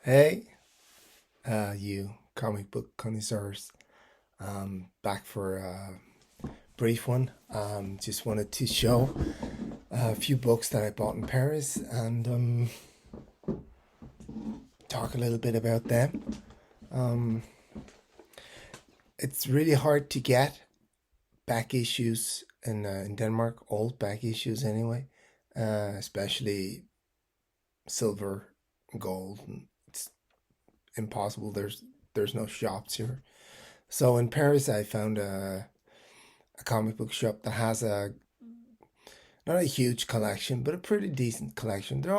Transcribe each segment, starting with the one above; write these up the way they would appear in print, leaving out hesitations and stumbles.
Hey, you comic book connoisseurs, back for a brief one. Just wanted to show a few books that I bought in Paris and talk a little bit about them. Um, it's really hard to get back issues in Denmark, old back issues anyway, especially silver, and gold. And it's impossible. There's no shops here. So in Paris, I found a comic book shop that has a not a huge collection, but a pretty decent collection. They're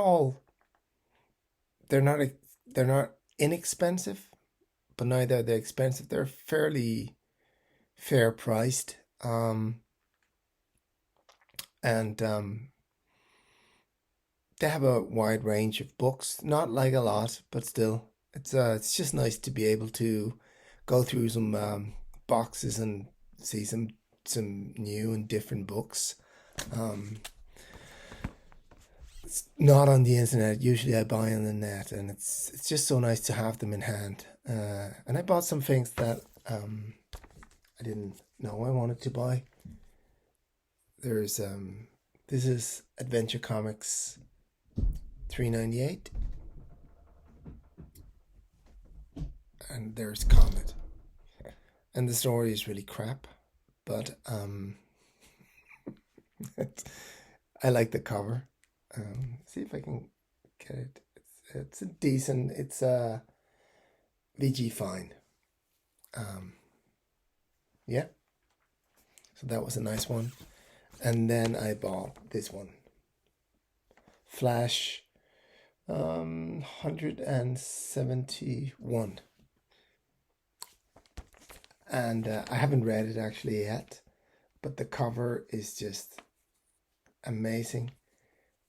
not they're not inexpensive, but neither are they expensive. They're fairly fair priced, and they have a wide range of books. Not like a lot, but still, it's just nice to be able to go through some boxes and see some new and different books. Um, it's not on the internet. Usually, I buy on the net, and it's just so nice to have them in hand. And I bought some things that I didn't know I wanted to buy. There's this is Adventure Comics 398, and there's Comet, and the story is really crap, but I like the cover. See if I can get it. It's a decent. It's a VG fine. Um, yeah. So that was a nice one. And then I bought this one, Flash, 171, and I haven't read it actually yet, but the cover is just amazing.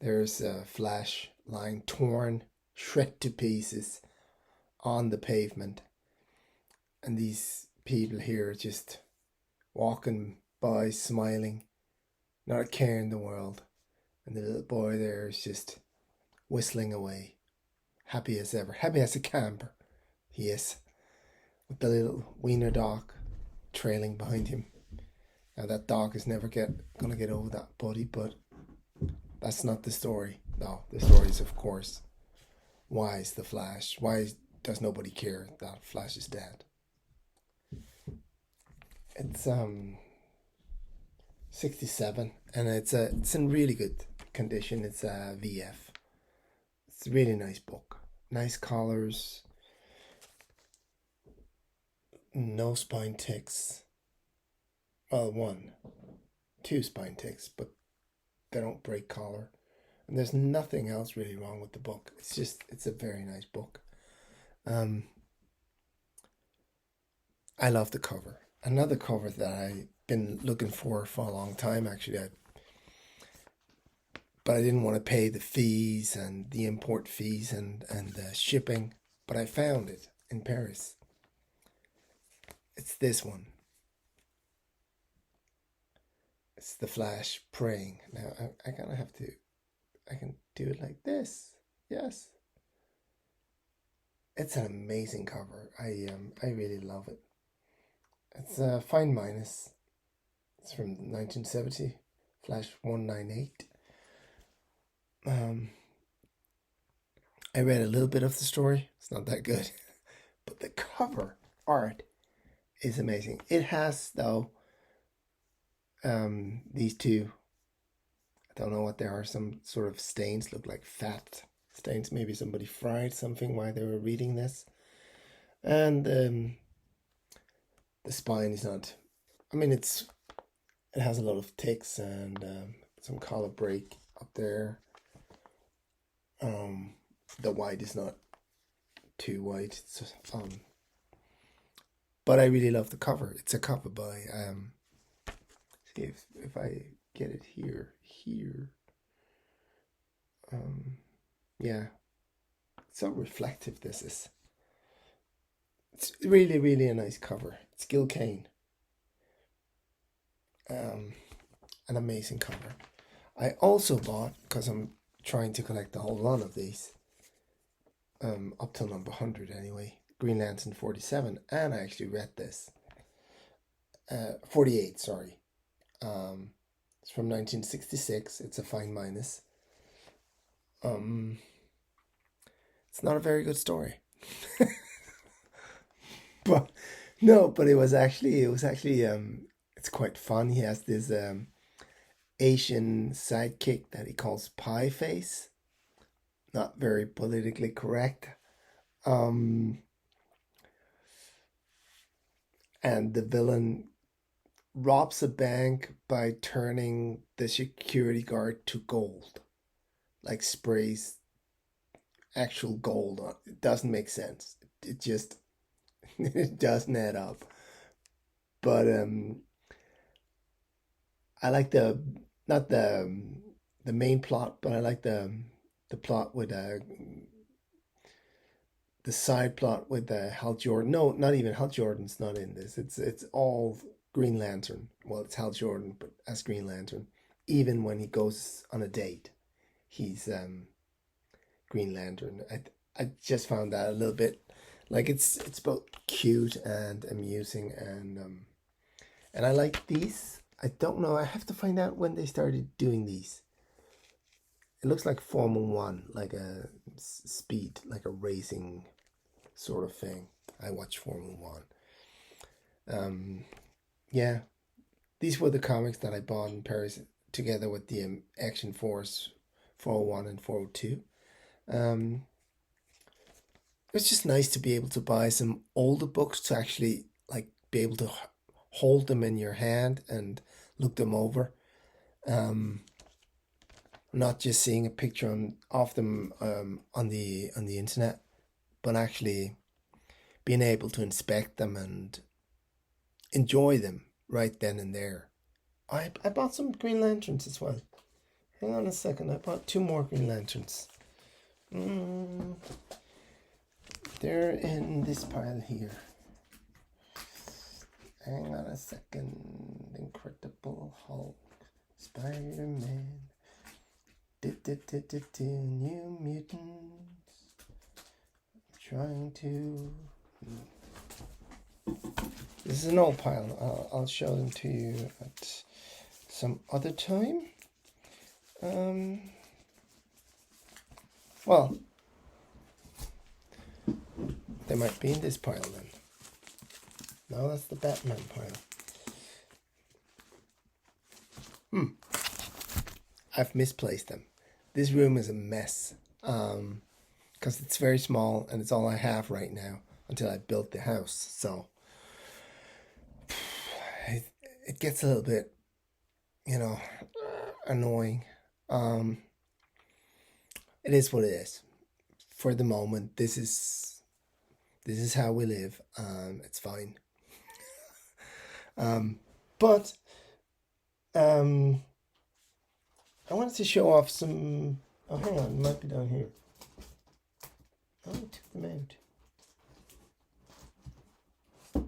There's a Flash lying torn, shred to pieces on the pavement, and these people here are just walking by, smiling, not a care in the world, and the little boy there is just whistling away, happy as ever, happy as a camper. He is, with the little wiener dog trailing behind him. Now that dog is never gonna get over that buddy, but that's not the story. No, the story is, of course, why is the Flash? Why does nobody care that Flash is dead? It's 67, and it's in really good condition. It's a VF. It's a really nice book. Nice colors, no spine ticks. Well, two spine ticks, but they don't break collar. And there's nothing else really wrong with the book. It's a very nice book. Um, I love the cover. Another cover that I've been looking for a long time, actually. But I didn't want to pay the fees and the import fees and the shipping. But I found it in Paris. It's this one. It's the Flash praying. Now I kind of have to. I can do it like this. Yes, it's an amazing cover. I really love it. It's a fine minus. It's from 1970. Flash 198. Um, I read a little bit of the story. It's not that good, but the cover art is amazing. It has though these two. I don't know what they are. Some sort of stains, look like fat stains. Maybe somebody fried something while they were reading this. And the spine is not. I mean, it has a lot of ticks and some collar break up there. The white is not too white. But I really love the cover. It's a cover by see if I get it here. Yeah, so reflective this is. It's really, really a nice cover. It's Gil Kane. Um, an amazing cover. I also bought, because I'm trying to collect a whole run of these, up till number 100 anyway. Green Lantern 47, and I actually read this. 48, sorry. It's from 1966. It's a fine minus. It's not a very good story. But no, but it was actually it's quite fun. He has this Asian sidekick that he calls Pie Face. Not very politically correct. And the villain robs a bank by turning the security guard to gold. Like sprays actual gold on. It doesn't make sense. It just it doesn't add up. But I like not the main plot, but I like the plot with the side plot with Hal Jordan. No, not even Hal Jordan's not in this. It's all Green Lantern. Well, it's Hal Jordan, but as Green Lantern. Even when he goes on a date, he's Green Lantern. I just found that a little bit like it's both cute and amusing, and I like these. I don't know. I have to find out when they started doing these. It looks like Formula One, like a speed, like a racing sort of thing. I watch Formula One. Yeah, these were the comics that I bought in Paris together with the Action Force 401 and 402. It's just nice to be able to buy some older books to actually like be able to hold them in your hand and look them over. Not just seeing a picture of them on the internet, but actually being able to inspect them and enjoy them right then and there. I bought some Green Lanterns as well. Hang on a second, I bought 2 more Green Lanterns. They're in this pile here. Hang on a second. Incredible Hulk, Spider-Man, New Mutants. Trying to. This is an old pile. I'll show them to you at some other time. Well, they might be in this pile then. No, that's the Batman pile. I've misplaced them. This room is a mess. Because it's very small and it's all I have right now until I built the house. So it gets a little bit, annoying. It is what it is. For the moment, this is how we live. It's fine. But I wanted to show off some. Oh, hang on, it might be down here. Oh, I took them out.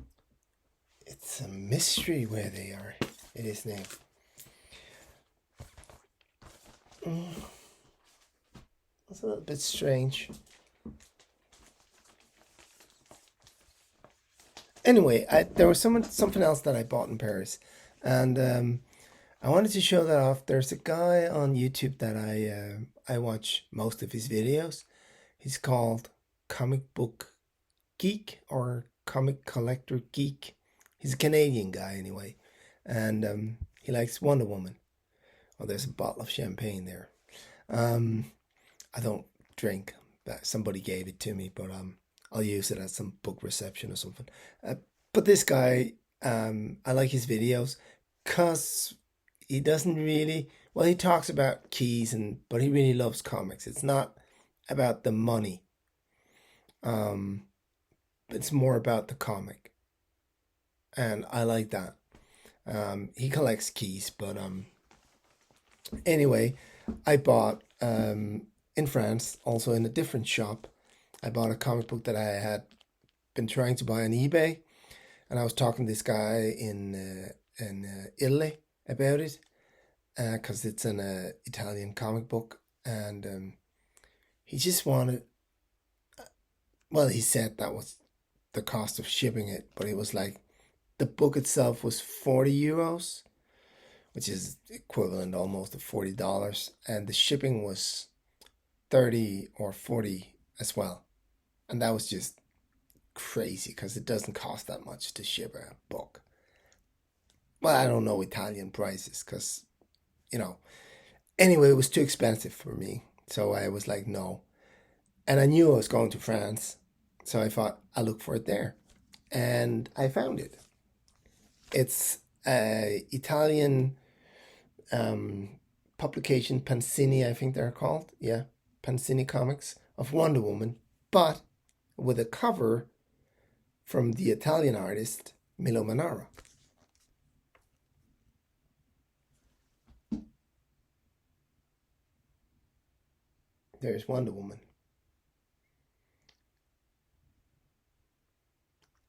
It's a mystery where they are. It is now. It's a little bit strange. Anyway, there was something else that I bought in Paris, and I wanted to show that off. There's a guy on YouTube that I watch most of his videos. He's called Comic Book Geek or Comic Collector Geek. He's a Canadian guy anyway, and he likes Wonder Woman. Oh, there's a bottle of champagne there. I don't drink. Somebody gave it to me, but I'll use it at some book reception or something. But this guy, I like his videos because he doesn't really. Well, he talks about keys but he really loves comics. It's not about the money. It's more about the comic, and I like that. He collects keys, but anyway, I bought in France, also in a different shop. I bought a comic book that I had been trying to buy on eBay, and I was talking to this guy in Italy about it, because it's an Italian comic book, and he just wanted Well, he said that was the cost of shipping it, but it was like the book itself was 40 euros, which is equivalent almost to $40, and the shipping was 30 or 40 as well. And that was just crazy because it doesn't cost that much to ship a book. Well, I don't know Italian prices because, you know, anyway, it was too expensive for me. So I was like, no. And I knew I was going to France. So I thought I'll look for it there. And I found it. It's a Italian publication, Pansini, I think they're called. Yeah, Pansini Comics of Wonder Woman, but with a cover from the Italian artist Milo Manara. There's Wonder Woman.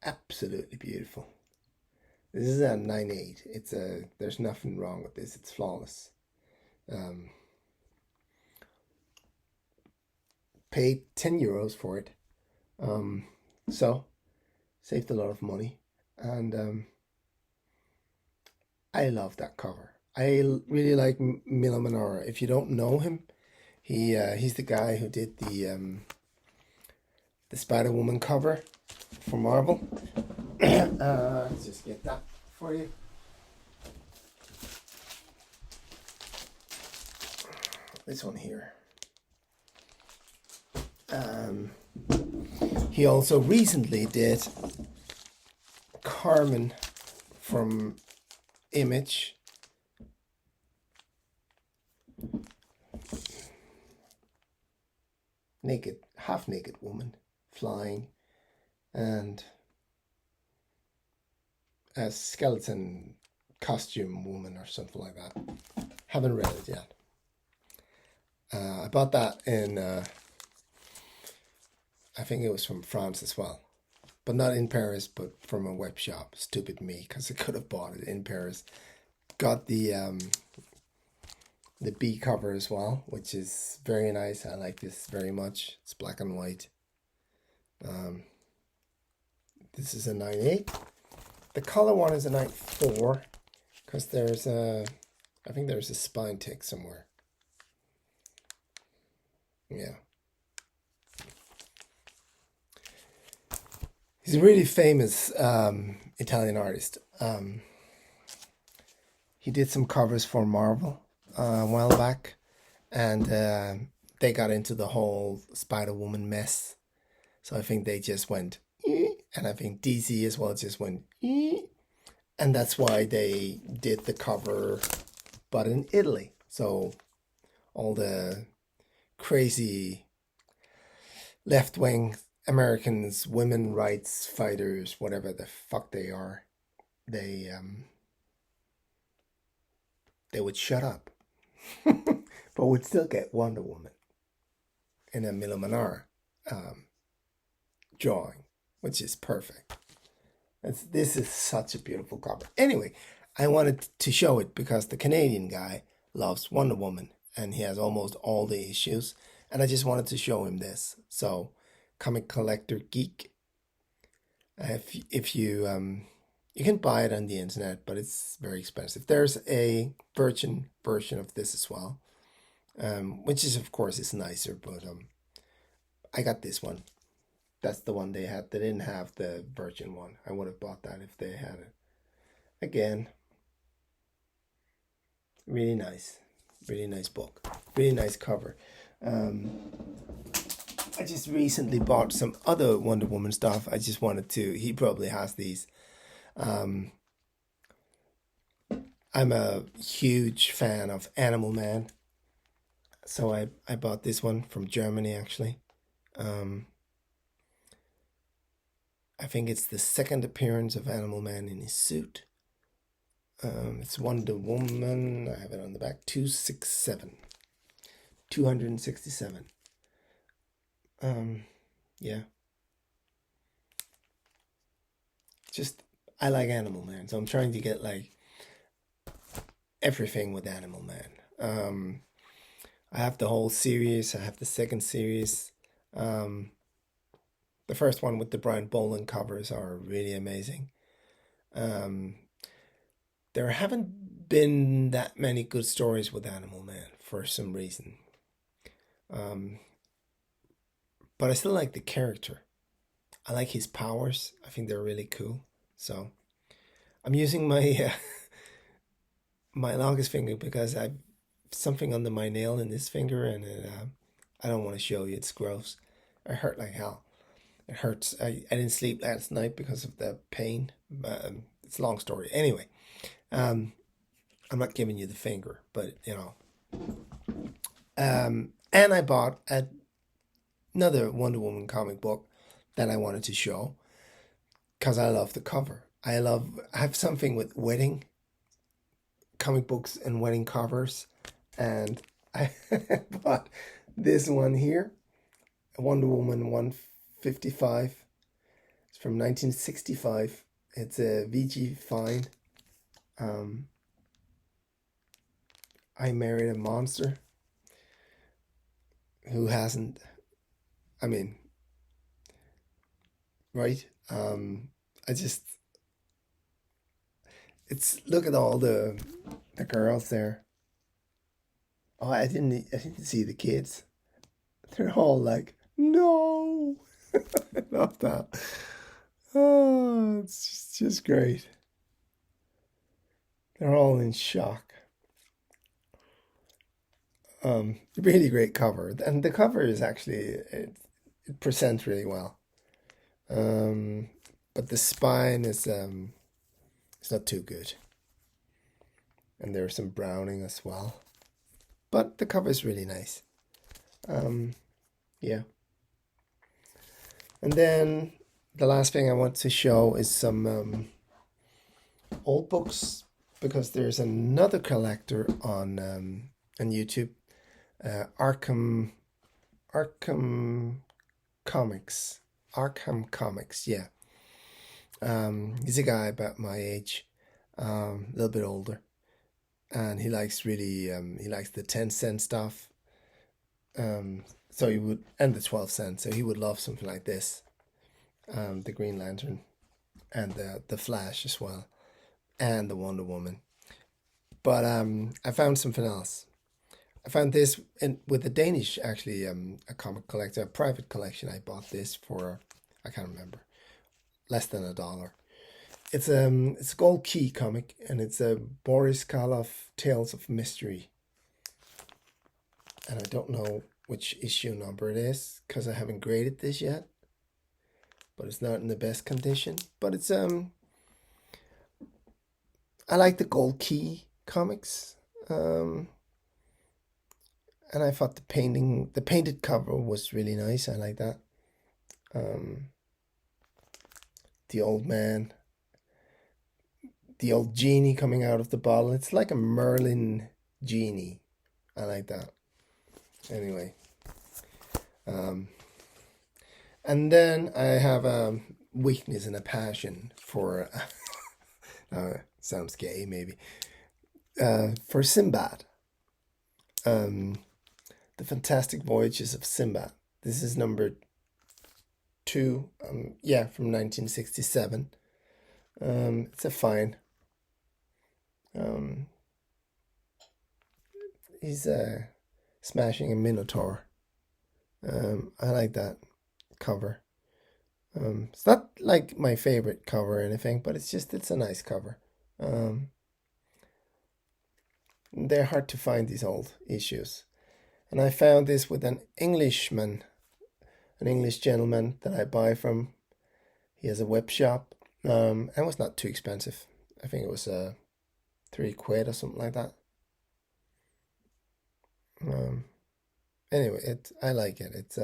Absolutely beautiful. This is a 9.8. There's nothing wrong with this. It's flawless. Um, Paid 10 euros for it. So saved a lot of money, and I love that cover. I really like Milo Manara. If you don't know him, he's the guy who did the Spider Woman cover for Marvel. Let's just get that for you. This one here. He also recently did Carmen from Image. Naked, half naked woman flying, and a skeleton costume woman or something like that. Haven't read it yet. I bought that in, I think it was from France as well. But not in Paris, but from a web shop. Stupid me, because I could have bought it in Paris. Got the B cover as well, which is very nice. I like this very much. It's black and white. This is a 9.8. The color one is a 9.4, because I think there's a spine tick somewhere. Yeah. He's a really famous Italian artist. He did some covers for Marvel a while back, and they got into the whole Spider-Woman mess. So I think they just went, and I think DC as well just went, and that's why they did the cover, but in Italy. So all the crazy left-wing Americans, women rights fighters, whatever the fuck they are, they would shut up, but would still get Wonder Woman in a Milo Manara drawing, which is perfect. This is such a beautiful cover. Anyway, I wanted to show it because the Canadian guy loves Wonder Woman, and he has almost all the issues, and I just wanted to show him this. So, Comic Collector Geek. If you you can buy it on the internet, but it's very expensive. There's a virgin version of this as well, which is of course is nicer. But I got this one. That's the one they had. They didn't have the virgin one. I would have bought that if they had it. Again, really nice book, really nice cover. I just recently bought some other Wonder Woman stuff. I just wanted to. He probably has these. I'm a huge fan of Animal Man, so I bought this one from Germany actually. I think it's the second appearance of Animal Man in his suit. It's Wonder Woman. I have it on the back. 267. 267. Yeah. Just I like Animal Man, so I'm trying to get like everything with Animal Man. I have the whole series. I have the second series. The first one with the Brian Boland covers are really amazing. Um, there haven't been that many good stories with Animal Man for some reason. Um, but I still like the character. I like his powers. I think they're really cool. So I'm using my my longest finger because I've something under my nail in this finger, and I don't want to show you. It's gross. I hurt like hell. It hurts. I didn't sleep last night because of the pain. It's a long story. Anyway, um, I'm not giving you the finger, but you know. And I bought another Wonder Woman comic book that I wanted to show because I love the cover. I have something with wedding comic books and wedding covers, and I bought this one here, Wonder Woman 155. It's from 1965. It's a VG Fine. I Married a Monster. Who hasn't? I mean, right? I just, it's, look at all the girls there. Oh, I didn't see the kids. They're all like, no. I love that. Oh, it's just great. They're all in shock. Really great cover, and the cover is actually it presents really well. But the spine is it's not too good, and there's some browning as well. But the cover is really nice. Yeah. And then the last thing I want to show is some old books, because there's another collector on YouTube, Arkham Comics. Arkham Comics, yeah. He's a guy about my age, a little bit older, and he likes he likes the 10-cent stuff. So he would, and the 12 cents. So he would love something like this, the Green Lantern, and the Flash as well, and the Wonder Woman. But I found something else. I found this with a Danish, actually, a comic collector, a private collection. I bought this for, I can't remember, less than $1. It's a Gold Key comic, and it's a Boris Karloff Tales of Mystery. And I don't know which issue number it is because I haven't graded this yet. But it's not in the best condition. But it's I like the Gold Key comics. And I thought the painted cover was really nice. I like that. The old man, the old genie coming out of the bottle. It's like a Merlin genie. I like that. Anyway. And then I have a weakness and a passion for, sounds gay maybe, for Sinbad. The Fantastic Voyages of Simba. This is number 2, from 1967. It's a fine. He's smashing a minotaur. I like that cover. It's not like my favorite cover or anything, but it's a nice cover. They're hard to find, these old issues. And I found this with an English gentleman that I buy from. He has a web shop. And it was not too expensive. I think it was £3 or something like that. Anyway, I like it.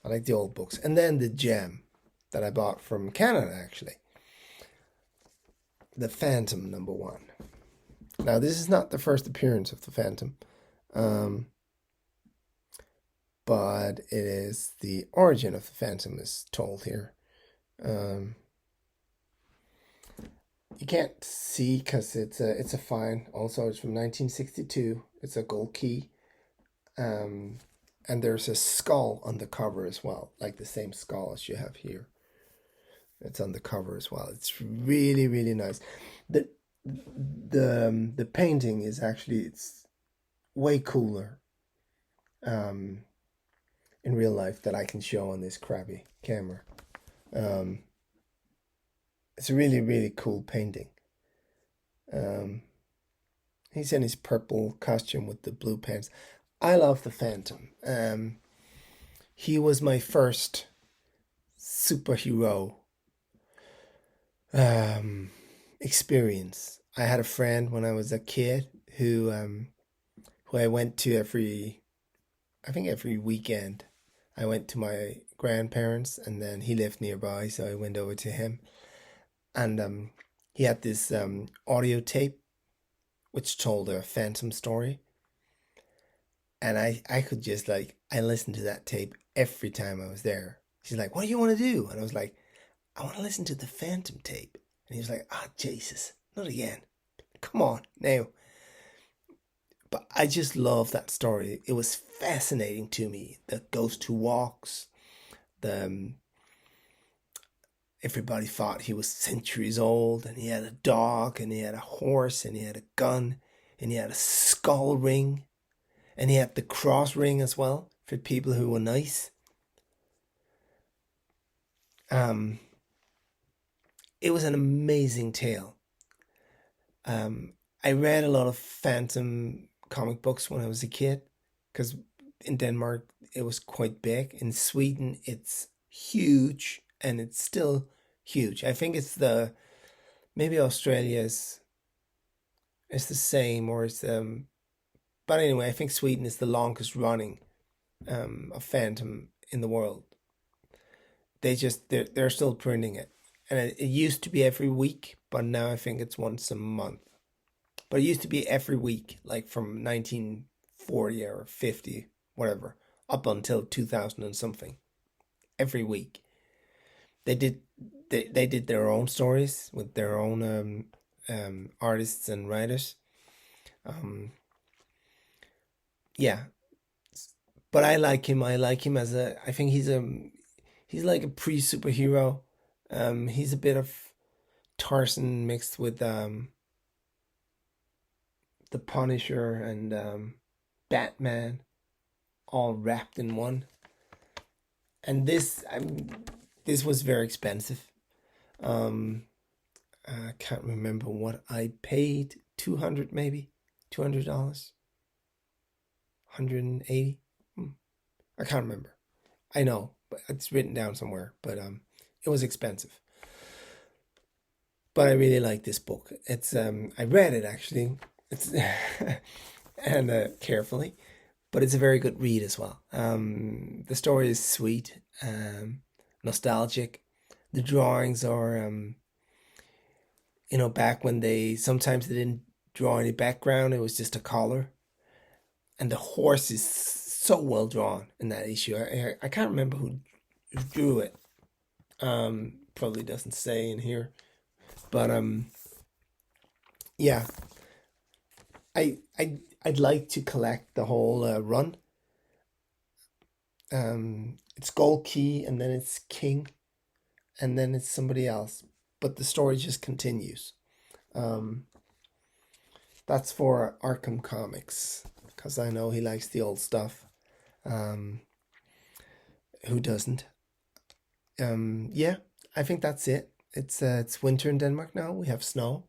I like the old books. And then the gem that I bought from Canada, actually. The Phantom #1. Now, this is not the first appearance of the Phantom. But it is the origin of the Phantom is told here. You can't see because it's a fine. Also, it's from 1962. It's a Gold Key. And And there's a skull on the cover as well, like the same skull as you have here. It's on the cover as well. It's really, really nice. The the painting is actually, it's way cooler in real life that I can show on this crappy camera. Um, it's a really, really cool painting. Um, he's in his purple costume with the blue pants. I love the Phantom. He was my first superhero experience. I had a friend when I was a kid who I went to every weekend. I went to my grandparents, and then he lived nearby, so I went over to him. And he had this audio tape which told a Phantom story. And I could just I listened to that tape every time I was there. She's like, "What do you want to do?" And I was like, "I want to listen to the Phantom tape." And he was like, "Ah, Jesus, not again. Come on now." But I just love that story. It was fascinating to me. The ghost who walks. The everybody thought he was centuries old, and he had a dog, and he had a horse, and he had a gun, and he had a skull ring, and he had the cross ring as well for people who were nice. Um, it was an amazing tale. I read a lot of Phantom comic books when I was a kid, because in Denmark it was quite big. In Sweden it's huge, and it's still huge. I think maybe Australia is the same, or it's but anyway, I think Sweden is the longest running of Phantom in the world. They're still printing it, and it used to be every week, but now I think it's once a month. But it used to be every week, like from 1940 or 50, whatever, up until 2000 and something. Every week, they did they did their own stories with their own artists and writers. Um, yeah, but I like him. I like him as a. I think he's like a pre-superhero. He's a bit of Tarzan mixed with the Punisher and Batman, all wrapped in one. And this was very expensive. Um, I can't remember what I paid. 200 maybe, $200, 180. I can't remember. I know, but it's written down somewhere. But it was expensive. But I really like this book. It's I read it actually. It's and carefully, but it's a very good read as well. The story is sweet, nostalgic. The drawings are, back when sometimes they didn't draw any background. It was just a collar, and the horse is so well drawn in that issue. I can't remember who drew it. Probably doesn't say in here, but yeah. I'd like to collect the whole run. It's Gold Key, and then it's King, and then it's somebody else. But the story just continues. Um, that's for Arkham Comics, because I know he likes the old stuff. Um, who doesn't? Yeah, I think that's it. It's winter in Denmark now. We have snow.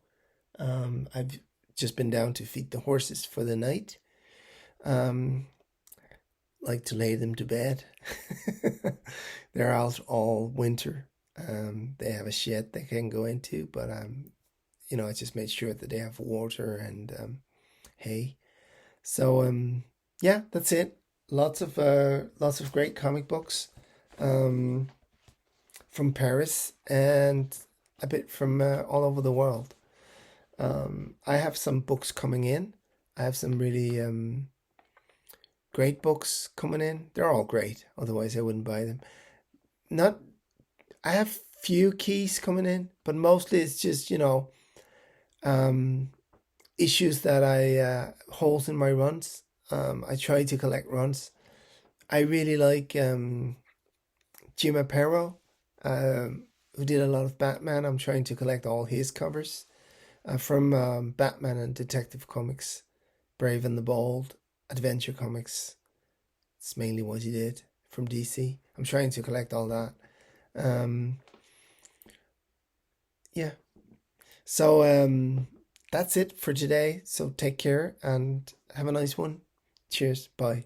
I've just been down to feed the horses for the night. Like to lay them to bed. They're out all winter. They have a shed they can go into, but I just made sure that they have water and hay. So yeah, that's it. Lots of great comic books from Paris and a bit from all over the world. I have some books coming in. I have some really great books coming in. They're all great, otherwise I wouldn't buy them. Not, I have few keys coming in, but mostly it's just issues that I holes in my runs. I try to collect runs. I really like Jim Aparo, who did a lot of Batman. I'm trying to collect all his covers from Batman and Detective Comics, Brave and the Bold, Adventure Comics. It's mainly what he did from DC. I'm trying to collect all that. Um, yeah. So that's it for today. So take care and have a nice one. Cheers. Bye.